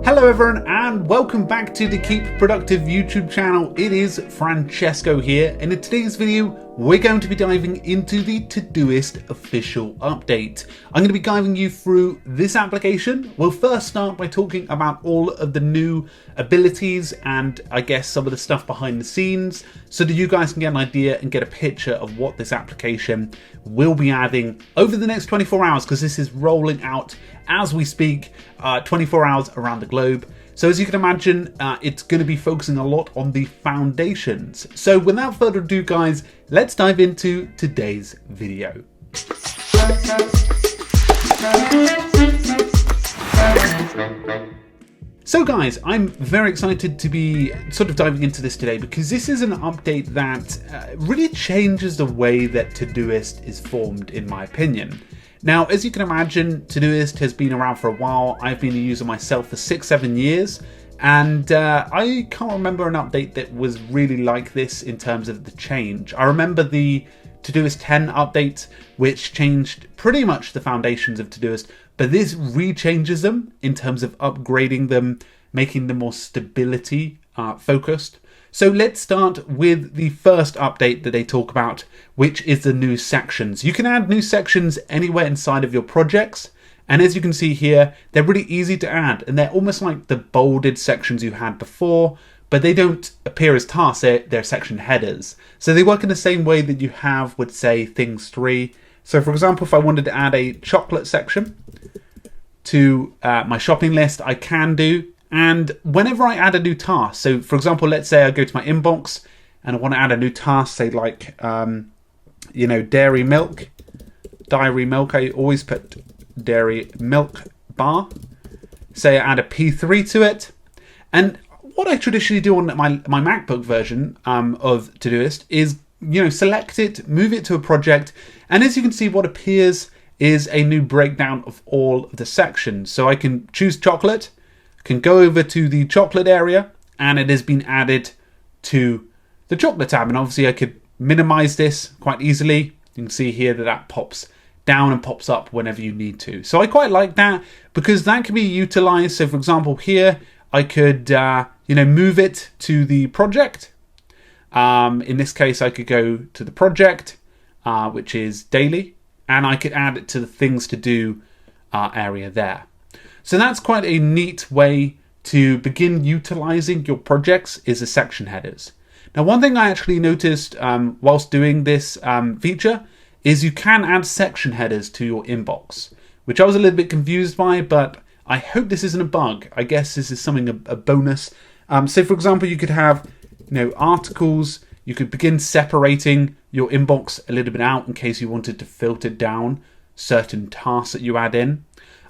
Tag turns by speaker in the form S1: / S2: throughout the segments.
S1: Hello everyone and welcome back to the Keep Productive YouTube channel. It is Francesco here, and in today's video we're going to be diving into the Todoist official update. I'm going to be guiding you through this application. We'll first start by talking about all of the new abilities and I guess some of the stuff behind the scenes so that you guys can get an idea and get a picture of what this application will be adding over the next 24 hours, because this is rolling out as we speak, 24 hours around the globe. So as you can imagine, it's going to be focusing a lot on the foundations. So without further ado guys, let's dive into today's video. So guys, I'm very excited to be sort of diving into this today because this is an update that really changes the way that Todoist is formed, in my opinion. Now, as you can imagine, Todoist has been around for a while. I've been a user myself for 6-7 years, and I can't remember an update that was really like this in terms of the change. I remember the Todoist 10 update, which changed pretty much the foundations of Todoist, but this re-changes them in terms of upgrading them, making them more stability focused. So let's start with the first update that they talk about, which is the new sections. You can add new sections anywhere inside of your projects. And as you can see here, they're really easy to add, and they're almost like the bolded sections you had before, but they don't appear as tasks, they're section headers. So they work in the same way that you have with, say, things 3. So for example, if I wanted to add a chocolate section to my shopping list, I can do. And whenever I add a new task, so for example, let's say I go to my inbox and I want to add a new task, say like, dairy milk, I always put dairy milk bar. Say I add a P3 to it. And what I traditionally do on my MacBook version of Todoist is, select it, move it to a project. And as you can see, what appears is a new breakdown of all of the sections. So I can choose chocolate, can go over to the chocolate area, and it has been added to the chocolate tab. And obviously I could minimize this quite easily. You can see here that pops down and pops up whenever you need to. So I quite like that because that can be utilized. So for example, here I could, move it to the project. In this case, I could go to the project, which is daily, and I could add it to the things to do area there. So that's quite a neat way to begin utilizing your projects, is the section headers. Now, one thing I actually noticed whilst doing this feature is you can add section headers to your inbox, which I was a little bit confused by, but I hope this isn't a bug. I guess this is something, a bonus. So for example, you could have, articles. You could begin separating your inbox a little bit out in case you wanted to filter down certain tasks that you add in.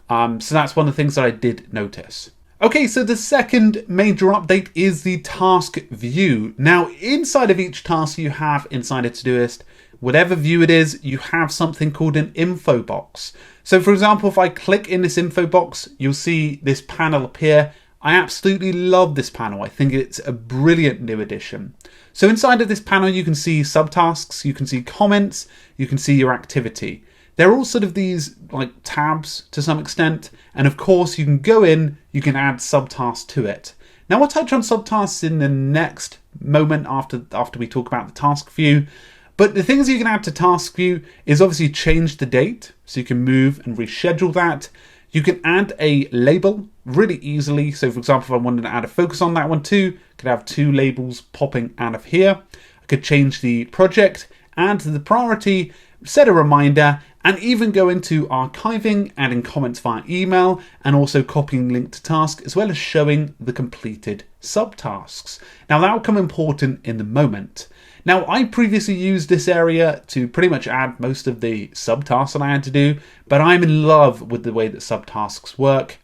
S1: So that's one of the things that I did notice. Okay, so the second major update is the task view. Now, inside of each task you have inside of Todoist, whatever view it is, you have something called an info box. So for example, if I click in this info box, you'll see this panel appear. I absolutely love this panel. I think it's a brilliant new addition. So inside of this panel, you can see subtasks, you can see comments, you can see your activity. They're all sort of these like tabs to some extent. And of course you can go in, you can add subtasks to it. Now we'll touch on subtasks in the next moment after we talk about the task view. But the things you can add to task view is obviously change the date. So you can move and reschedule that. You can add a label really easily. So for example, if I wanted to add a focus on that one too, I could have 2 labels popping out of here. I could change the project, add the priority, set a reminder, and even go into archiving, adding comments via email, and also copying link to task, as well as showing the completed subtasks. Now that will come important in the moment. Now I previously used this area to pretty much add most of the subtasks that I had to do, but I'm in love with the way that subtasks work.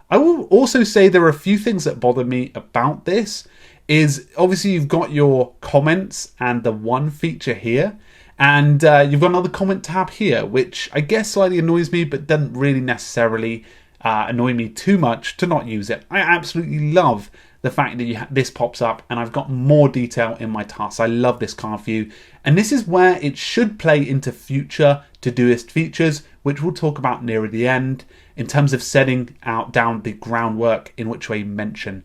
S1: I will also say there are a few things that bother me about this. Is obviously you've got your comments and the one feature here. And you've got another comment tab here, which I guess slightly annoys me, but doesn't really necessarily annoy me too much to not use it. I absolutely love the fact that this pops up and I've got more detail in my tasks. I love this card view. And this is where it should play into future Todoist features, which we'll talk about nearer the end. in terms of setting out down the groundwork in which we mention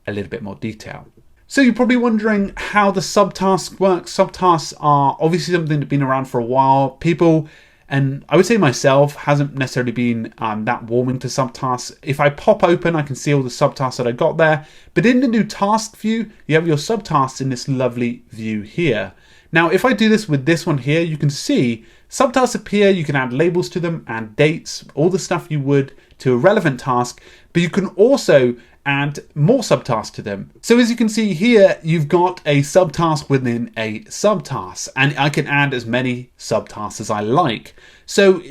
S1: a little bit more detail. So you're probably wondering how the subtasks work. Subtasks are obviously something that's been around for a while. People, and I would say myself, hasn't necessarily been that warming to subtasks. If I pop open, I can see all the subtasks that I got there. But in the new task view, you have your subtasks in this lovely view here. Now, if I do this with this one here, you can see subtasks appear. You can add labels to them, add dates, all the stuff you would to a relevant task. But you can also add more subtasks to them. So as you can see here, you've got a subtask within a subtask, and I can add as many subtasks as I like. So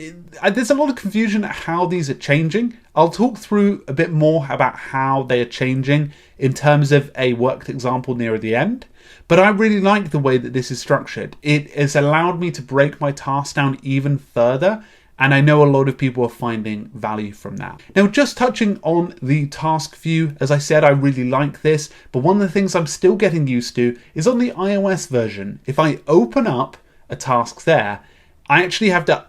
S1: there's a lot of confusion at how these are changing. I'll talk through a bit more about how they are changing in terms of a worked example near the end. But I really like the way that this is structured. It has allowed me to break my task down even further, and I know a lot of people are finding value from that. Now, just touching on the task view, as I said, I really like this, but one of the things I'm still getting used to is on the iOS version. If I open up a task there, I actually have to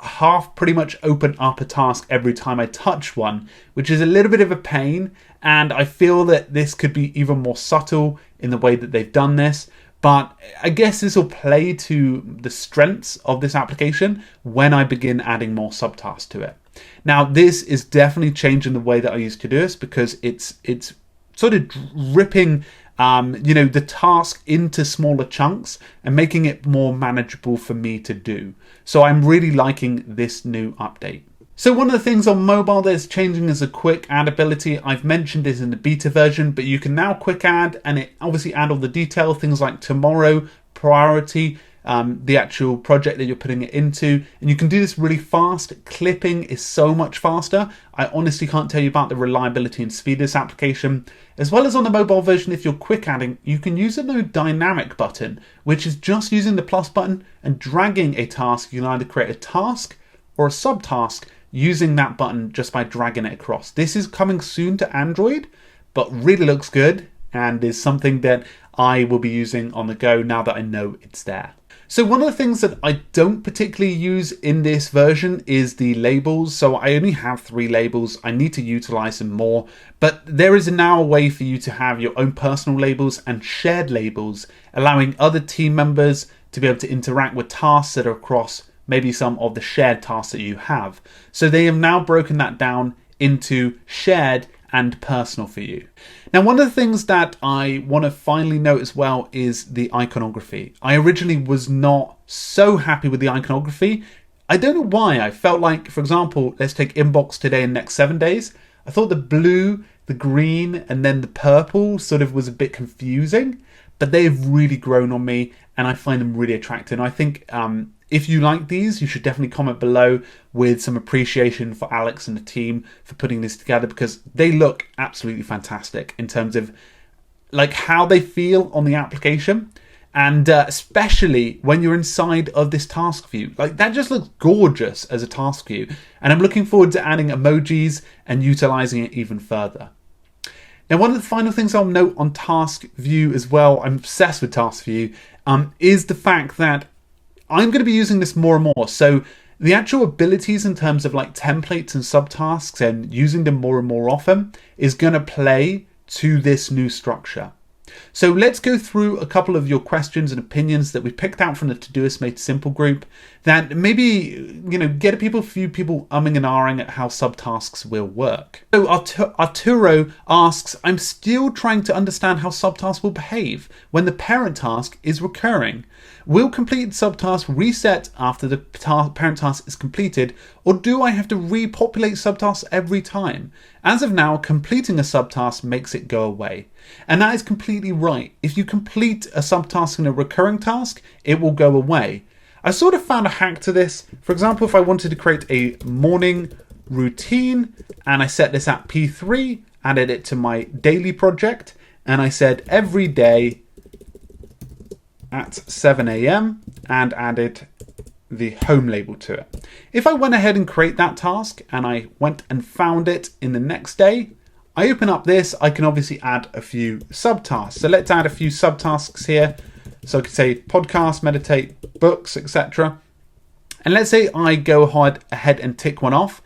S1: pretty much open up a task every time I touch one, which is a little bit of a pain, and I feel that this could be even more subtle in the way that they've done this. But I guess this will play to the strengths of this application when I begin adding more subtasks to it. Now, this is definitely changing the way that I used to do this, because it's sort of ripping the task into smaller chunks and making it more manageable for me to do. So I'm really liking this new update. So one of the things on mobile that's changing is a quick add ability. I've mentioned this in the beta version, but you can now quick add, and it obviously add all the detail, things like tomorrow, priority, the actual project that you're putting it into, and you can do this really fast. Clipping is so much faster. I honestly can't tell you about the reliability and speed of this application. As well as on the mobile version, if you're quick adding, you can use a new dynamic button, which is just using the plus button and dragging a task. You can either create a task or a subtask using that button just by dragging it across. This is coming soon to Android, but really looks good and is something that I will be using on the go now that I know it's there. So one of the things that I don't particularly use in this version is the labels. So I only have 3 labels. I need to utilize them more, but there is now a way for you to have your own personal labels and shared labels, allowing other team members to be able to interact with tasks that are across maybe some of the shared tasks that you have. So they have now broken that down into shared and personal for you. Now, one of the things that I want to finally note as well is the iconography. I originally was not so happy with the iconography. I don't know why. I felt like, for example, let's take inbox today and next 7 days. I thought the blue, the green, and then the purple sort of was a bit confusing, but they've really grown on me and I find them really attractive. And I think if you like these, you should definitely comment below with some appreciation for Alex and the team for putting this together, because they look absolutely fantastic in terms of like how they feel on the application, and especially when you're inside of this task view. Like, that just looks gorgeous as a task view, and I'm looking forward to adding emojis and utilizing it even further. Now, one of the final things I'll note on task view as well, I'm obsessed with task view, is the fact that I'm going to be using this more and more. So the actual abilities in terms of like templates and subtasks and using them more and more often is going to play to this new structure. So let's go through a couple of your questions and opinions that we picked out from the Todoist Made Simple group that maybe, get a few people umming and ahhing at how subtasks will work. So Arturo asks, I'm still trying to understand how subtasks will behave when the parent task is recurring. Will completed subtask reset after the parent task is completed, or do I have to repopulate subtasks every time? As of now, completing a subtask makes it go away. And that is completely right. If you complete a subtask in a recurring task, it will go away. I sort of found a hack to this. For example, if I wanted to create a morning routine and I set this at P3, added it to my daily project, and I said every day at 7 a.m. and added the home label to it. If I went ahead and create that task and I went and found it in the next day, I open up this, I can obviously add a few subtasks. So let's add a few subtasks here. So I could say podcast, meditate, books, etc. And let's say I go ahead and tick one off.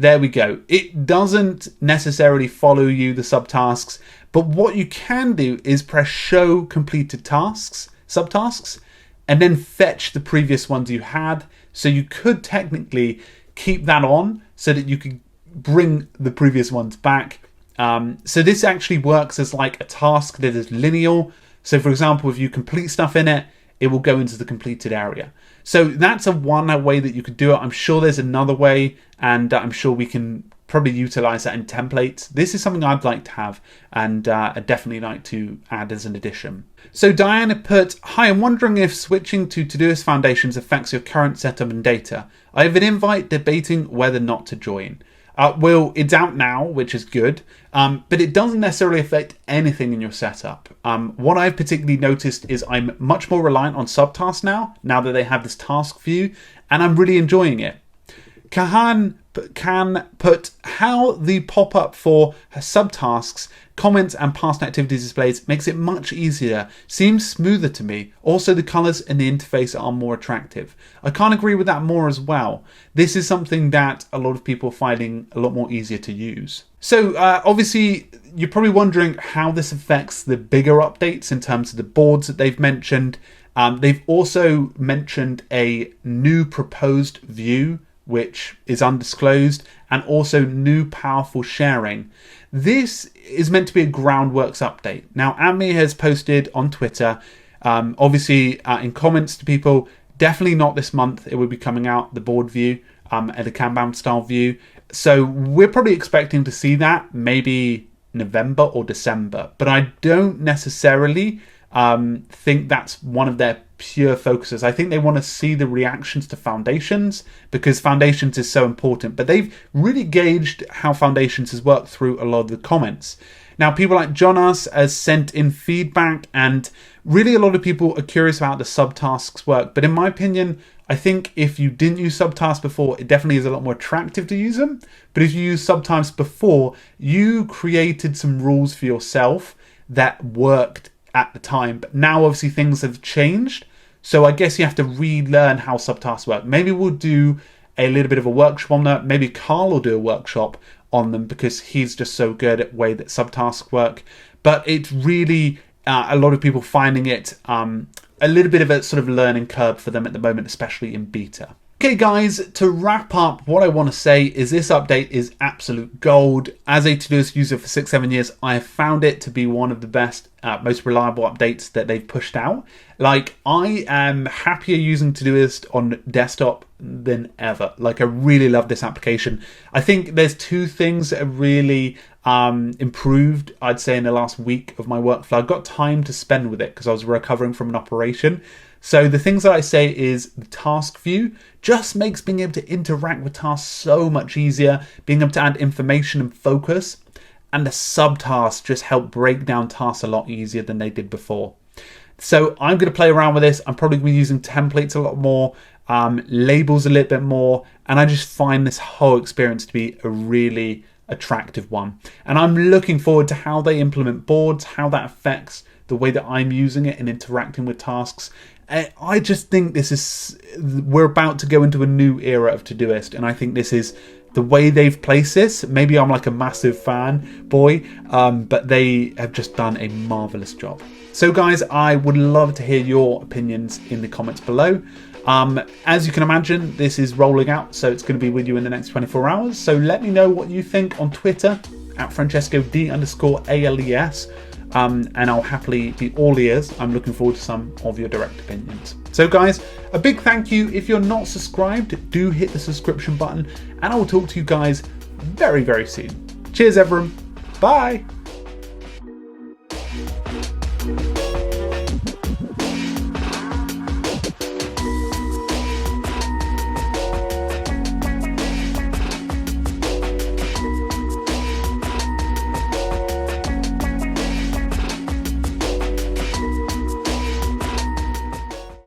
S1: There we go. It doesn't necessarily follow you, the subtasks, but what you can do is press show completed tasks, subtasks, and then fetch the previous ones you had. So you could technically keep that on so that you could bring the previous ones back. So this actually works as like a task that is lineal. So for example, if you complete stuff in it, it will go into the completed area. So that's one way that you could do it. I'm sure there's another way, and I'm sure we can probably utilize that in templates. This is something I'd like to have, and I'd definitely like to add as an addition. So Diana put, hi, I'm wondering if switching to Todoist Foundations affects your current setup and data. I have an invite debating whether not to join. Well, it's out now, which is good, but it doesn't necessarily affect anything in your setup. What I've particularly noticed is I'm much more reliant on Subtask now that they have this task view, and I'm really enjoying it. Kahan can put how the pop-up for subtasks, comments and past activities displays makes it much easier, seems smoother to me. Also the colours in the interface are more attractive. I can't agree with that more as well. This is something that a lot of people are finding a lot more easier to use. So obviously you're probably wondering how this affects the bigger updates in terms of the boards that they've mentioned. They've also mentioned a new proposed view which is undisclosed, and also new powerful sharing. This is meant to be a Groundworks update. Now, Amy has posted on Twitter, obviously in comments to people, definitely not this month. It will be coming out, the board view, and the Kanban style view. So we're probably expecting to see that maybe November or December, but I don't necessarily think that's one of their pure focuses. I think they want to see the reactions to Foundations because Foundations is so important, but they've really gauged how Foundations has worked through a lot of the comments. Now, people like Jonas has sent in feedback, and really a lot of people are curious about the subtasks work, but in my opinion, I think if you didn't use subtasks before, it definitely is a lot more attractive to use them. But if you use subtasks before, you created some rules for yourself that worked at the time, but now obviously things have changed, so I guess you have to relearn how subtasks work. Maybe we'll do a little bit of a workshop on that. Maybe Carl will do a workshop on them because he's just so good at the way that subtasks work. But it's really a lot of people finding it a little bit of a sort of learning curve for them at the moment, especially in beta. Okay guys, to wrap up, what I want to say is this update is absolute gold. As a Todoist user for 6-7 years, I have found it to be one of the best, most reliable updates that they've pushed out. Like, I am happier using Todoist on desktop than ever. Like, I really love this application. I think there's two things that have really improved, I'd say, in the last week of my workflow. I got time to spend with it because I was recovering from an operation. So the things that I say is the task view just makes being able to interact with tasks so much easier, being able to add information and focus, and the subtasks just help break down tasks a lot easier than they did before. So I'm going to play around with this. I'm probably going to be using templates a lot more, labels a little bit more, and I just find this whole experience to be a really attractive one. And I'm looking forward to how they implement boards, how that affects the way that I'm using it and interacting with tasks. I just think we're about to go into a new era of Todoist, and I think this is the way they've placed this. Maybe I'm like a massive fanboy, but they have just done a marvelous job. So guys, I would love to hear your opinions in the comments below. As you can imagine, this is rolling out, so it's going to be with you in the next 24 hours. So let me know what you think on Twitter at Francesco_D_ALES. And I'll happily be all ears. I'm looking forward to some of your direct opinions. So guys, a big thank you. If you're not subscribed, do hit the subscription button, and I will talk to you guys very, very soon. Cheers everyone. Bye.